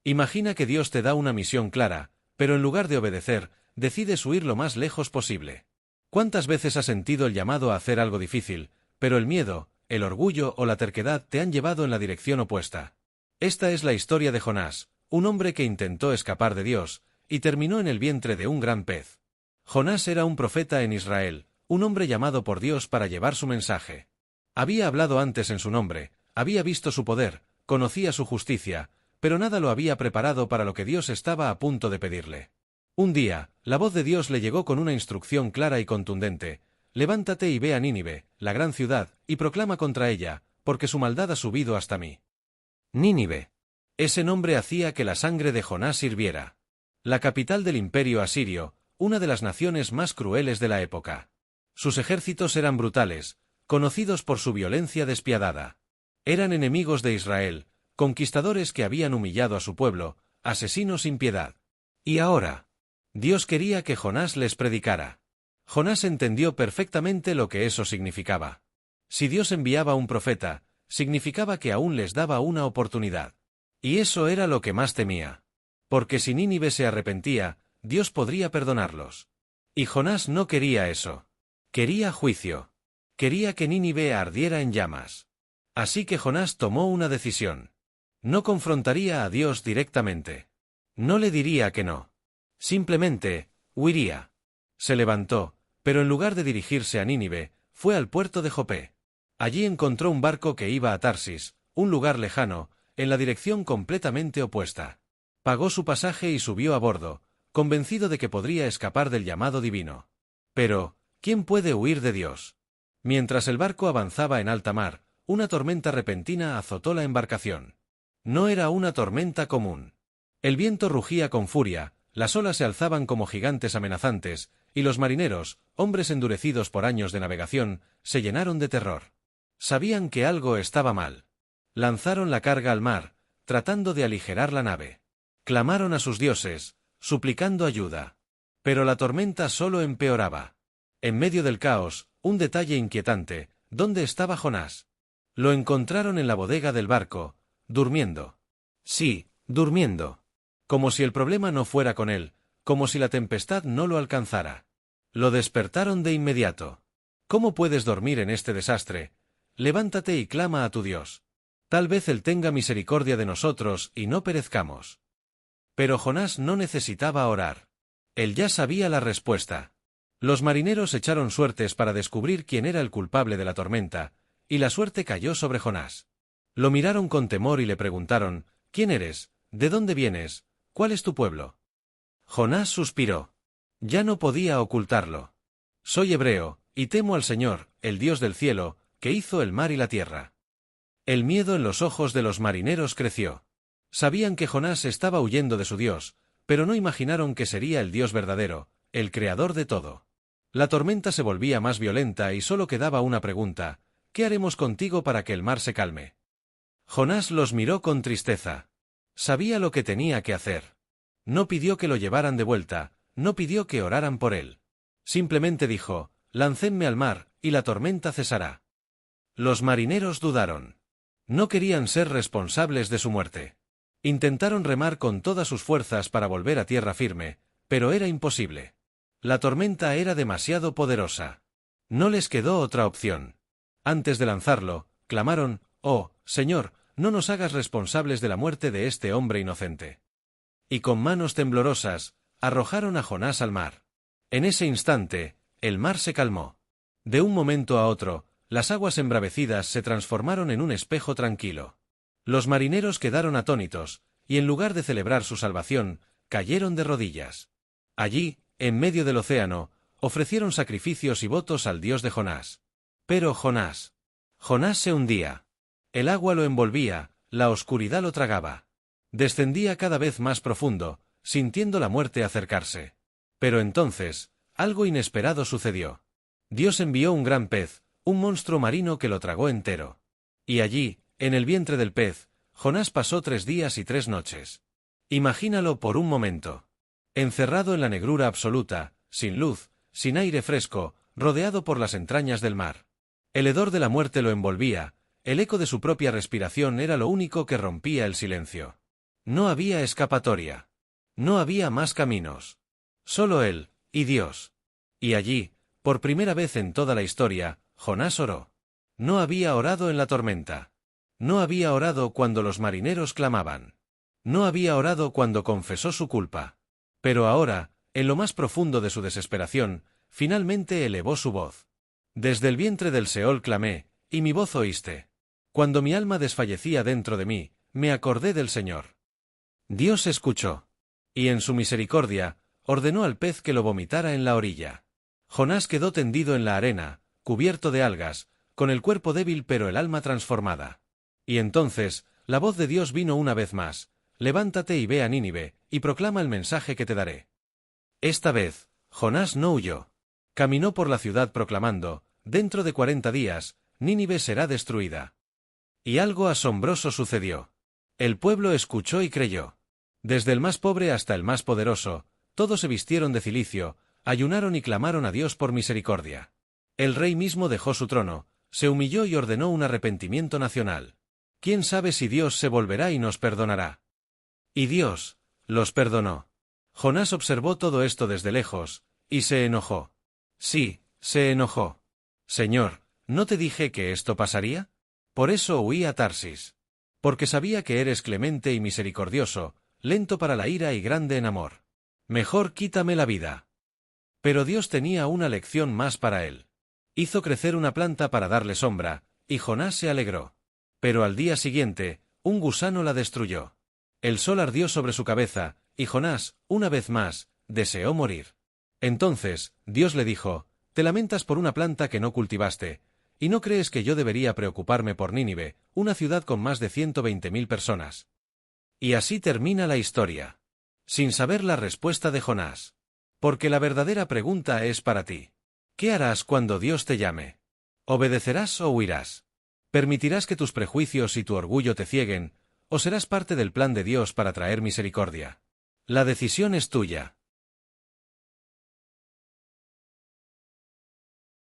Imagina que Dios te da una misión clara, pero en lugar de obedecer, decides huir lo más lejos posible. ¿Cuántas veces has sentido el llamado a hacer algo difícil, pero el miedo, el orgullo o la terquedad te han llevado en la dirección opuesta? Esta es la historia de Jonás, un hombre que intentó escapar de Dios, y terminó en el vientre de un gran pez. Jonás era un profeta en Israel, un hombre llamado por Dios para llevar su mensaje. Había hablado antes en su nombre, había visto su poder, conocía su justicia, pero nada lo había preparado para lo que Dios estaba a punto de pedirle. Un día, la voz de Dios le llegó con una instrucción clara y contundente: levántate y ve a Nínive, la gran ciudad, y proclama contra ella, porque su maldad ha subido hasta mí. Nínive. Ese nombre hacía que la sangre de Jonás hirviera. La capital del imperio asirio, una de las naciones más crueles de la época. Sus ejércitos eran brutales, conocidos por su violencia despiadada. Eran enemigos de Israel, conquistadores que habían humillado a su pueblo, asesinos sin piedad. Y ahora, Dios quería que Jonás les predicara. Jonás entendió perfectamente lo que eso significaba. Si Dios enviaba un profeta, significaba que aún les daba una oportunidad. Y eso era lo que más temía. Porque si Nínive se arrepentía, Dios podría perdonarlos. Y Jonás no quería eso. Quería juicio. Quería que Nínive ardiera en llamas. Así que Jonás tomó una decisión. No confrontaría a Dios directamente. No le diría que no. Simplemente, huiría. Se levantó, pero en lugar de dirigirse a Nínive, fue al puerto de Jope. Allí encontró un barco que iba a Tarsis, un lugar lejano, en la dirección completamente opuesta. Pagó su pasaje y subió a bordo, convencido de que podría escapar del llamado divino. Pero, ¿quién puede huir de Dios? Mientras el barco avanzaba en alta mar, una tormenta repentina azotó la embarcación. No era una tormenta común. El viento rugía con furia, las olas se alzaban como gigantes amenazantes, y los marineros, hombres endurecidos por años de navegación, se llenaron de terror. Sabían que algo estaba mal. Lanzaron la carga al mar, tratando de aligerar la nave. Clamaron a sus dioses, suplicando ayuda. Pero la tormenta solo empeoraba. En medio del caos, un detalle inquietante: ¿dónde estaba Jonás? Lo encontraron en la bodega del barco, durmiendo. Sí, durmiendo. Como si el problema no fuera con él, como si la tempestad no lo alcanzara. Lo despertaron de inmediato. ¿Cómo puedes dormir en este desastre? Levántate y clama a tu Dios. Tal vez Él tenga misericordia de nosotros y no perezcamos. Pero Jonás no necesitaba orar. Él ya sabía la respuesta. Los marineros echaron suertes para descubrir quién era el culpable de la tormenta, y la suerte cayó sobre Jonás. Lo miraron con temor y le preguntaron: ¿quién eres? ¿De dónde vienes? ¿Cuál es tu pueblo? Jonás suspiró. Ya no podía ocultarlo. Soy hebreo, y temo al Señor, el Dios del cielo, que hizo el mar y la tierra. El miedo en los ojos de los marineros creció. Sabían que Jonás estaba huyendo de su Dios, pero no imaginaron que sería el Dios verdadero, el creador de todo. La tormenta se volvía más violenta y solo quedaba una pregunta: ¿qué haremos contigo para que el mar se calme? Jonás los miró con tristeza. Sabía lo que tenía que hacer. No pidió que lo llevaran de vuelta, no pidió que oraran por él. Simplemente dijo: «Lancedme al mar, y la tormenta cesará». Los marineros dudaron. No querían ser responsables de su muerte. Intentaron remar con todas sus fuerzas para volver a tierra firme, pero era imposible. La tormenta era demasiado poderosa. No les quedó otra opción. Antes de lanzarlo, clamaron: «Oh, Señor, no nos hagas responsables de la muerte de este hombre inocente». Y con manos temblorosas, arrojaron a Jonás al mar. En ese instante, el mar se calmó. De un momento a otro, las aguas embravecidas se transformaron en un espejo tranquilo. Los marineros quedaron atónitos, y en lugar de celebrar su salvación, cayeron de rodillas. Allí, en medio del océano, ofrecieron sacrificios y votos al Dios de Jonás. Pero Jonás se hundía. El agua lo envolvía, la oscuridad lo tragaba. Descendía cada vez más profundo, sintiendo la muerte acercarse. Pero entonces, algo inesperado sucedió. Dios envió un gran pez, un monstruo marino que lo tragó entero. Y allí, en el vientre del pez, Jonás pasó 3 días y 3 noches. Imagínalo por un momento. Encerrado en la negrura absoluta, sin luz, sin aire fresco, rodeado por las entrañas del mar. El hedor de la muerte lo envolvía, el eco de su propia respiración era lo único que rompía el silencio. No había escapatoria. No había más caminos. Solo él, y Dios. Y allí, por primera vez en toda la historia, Jonás oró. No había orado en la tormenta. No había orado cuando los marineros clamaban. No había orado cuando confesó su culpa. Pero ahora, en lo más profundo de su desesperación, finalmente elevó su voz. Desde el vientre del Seol clamé, y mi voz oíste. Cuando mi alma desfallecía dentro de mí, me acordé del Señor. Dios escuchó. Y en su misericordia, ordenó al pez que lo vomitara en la orilla. Jonás quedó tendido en la arena, cubierto de algas, con el cuerpo débil pero el alma transformada. Y entonces, la voz de Dios vino una vez más: levántate y ve a Nínive, y proclama el mensaje que te daré. Esta vez, Jonás no huyó. Caminó por la ciudad proclamando: dentro de 40 días, Nínive será destruida. Y algo asombroso sucedió. El pueblo escuchó y creyó. Desde el más pobre hasta el más poderoso, todos se vistieron de cilicio, ayunaron y clamaron a Dios por misericordia. El rey mismo dejó su trono, se humilló y ordenó un arrepentimiento nacional. ¿Quién sabe si Dios se volverá y nos perdonará? Y Dios los perdonó. Jonás observó todo esto desde lejos, y se enojó. Sí, se enojó. Señor, ¿no te dije que esto pasaría? Por eso huí a Tarsis. Porque sabía que eres clemente y misericordioso, lento para la ira y grande en amor. Mejor quítame la vida. Pero Dios tenía una lección más para él. Hizo crecer una planta para darle sombra, y Jonás se alegró. Pero al día siguiente, un gusano la destruyó. El sol ardió sobre su cabeza, y Jonás, una vez más, deseó morir. Entonces, Dios le dijo: te lamentas por una planta que no cultivaste, ¿y no crees que yo debería preocuparme por Nínive, una ciudad con más de 120.000 personas? Y así termina la historia. Sin saber la respuesta de Jonás. Porque la verdadera pregunta es para ti. ¿Qué harás cuando Dios te llame? ¿Obedecerás o huirás? ¿Permitirás que tus prejuicios y tu orgullo te cieguen, o serás parte del plan de Dios para traer misericordia? La decisión es tuya.